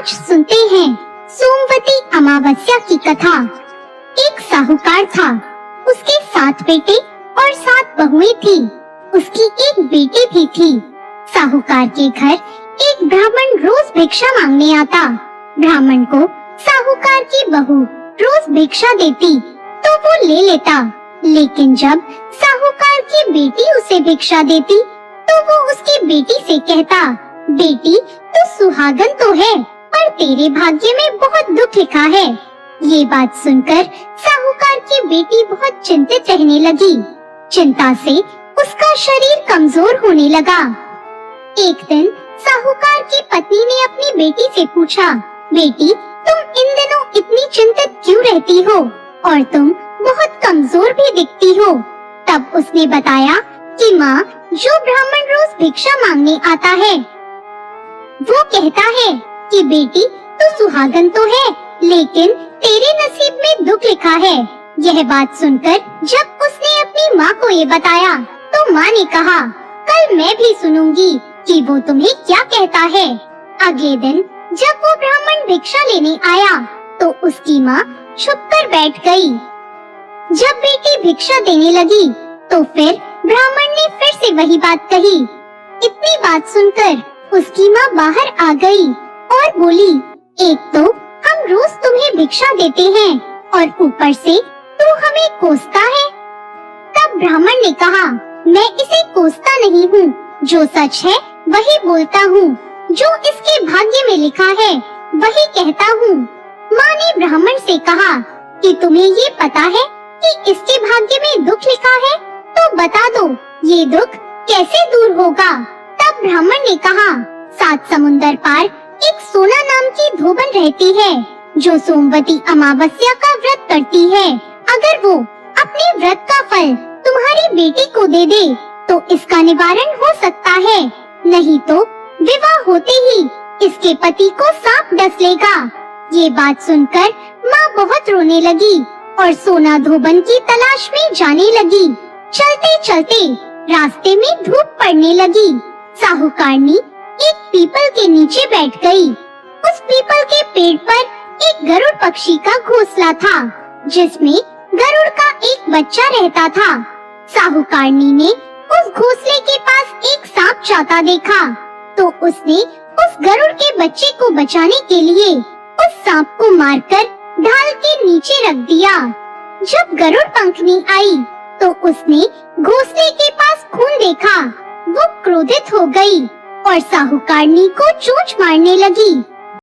आज सुनते हैं सोमवती अमावस्या की कथा। एक साहूकार था, उसके 7 बेटे और 7 बहुएं थी। उसकी एक बेटी भी थी। साहूकार के घर एक ब्राह्मण रोज भिक्षा मांगने आता। ब्राह्मण को साहूकार की बहू रोज भिक्षा देती तो वो ले लेता, लेकिन जब साहूकार की बेटी उसे भिक्षा देती तो वो उसकी बेटी से कहता, बेटी तू सुहागन तो है पर तेरे भाग्य में बहुत दुख लिखा है। ये बात सुनकर साहूकार की बेटी बहुत चिंतित रहने लगी। चिंता से उसका शरीर कमजोर होने लगा। एक दिन साहूकार की पत्नी ने अपनी बेटी से पूछा, बेटी तुम इन दिनों इतनी चिंतित क्यों रहती हो और तुम बहुत कमजोर भी दिखती हो। तब उसने बताया कि माँ, जो ब्राह्मण रोज भिक्षा मांगने आता है वो कहता है कि बेटी तू सुहागन तो है लेकिन तेरे नसीब में दुख लिखा है। यह बात सुनकर जब उसने अपनी माँ को ये बताया तो माँ ने कहा, कल मैं भी सुनूंगी कि वो तुम्हें क्या कहता है। अगले दिन जब वो ब्राह्मण भिक्षा लेने आया तो उसकी माँ छुपकर बैठ गई। जब बेटी भिक्षा देने लगी तो फिर ब्राह्मण ने फिर से वही बात कही। इतनी बात सुनकर उसकी माँ बाहर आ गई और बोली, एक तो हम रोज तुम्हें भिक्षा देते हैं और ऊपर से तू हमें कोसता है। तब ब्राह्मण ने कहा, मैं इसे कोसता नहीं हूँ, जो सच है वही बोलता हूँ, जो इसके भाग्य में लिखा है वही कहता हूँ। माँ ने ब्राह्मण से कहा कि तुम्हें ये पता है कि इसके भाग्य में दुख लिखा है, तो बता दो ये दुख कैसे दूर होगा। तब ब्राह्मण ने कहा, 7 समुंदर पार एक सोना नाम की धोबन रहती है जो सोमवती अमावस्या का व्रत करती है। अगर वो अपने व्रत का फल तुम्हारी बेटी को दे दे तो इसका निवारण हो सकता है, नहीं तो विवाह होते ही इसके पति को सांप डस लेगा। ये बात सुनकर माँ बहुत रोने लगी और सोना धोबन की तलाश में जाने लगी। चलते चलते रास्ते में धूप पड़ने लगी। साहूकारनी एक पीपल के नीचे बैठ गई। उस पीपल के पेड़ पर एक गरुड़ पक्षी का घोंसला था जिसमें गरुड़ का एक बच्चा रहता था। साहूकारनी ने उस घोंसले के पास एक सांप जाता देखा तो उसने उस गरुड़ के बच्चे को बचाने के लिए उस सांप को मारकर ढाल के नीचे रख दिया। जब गरुड़ पंखनी आई तो उसने घोंसले के पास खून देखा। वो क्रोधित हो गई और साहूकारनी को चोंच मारने लगी।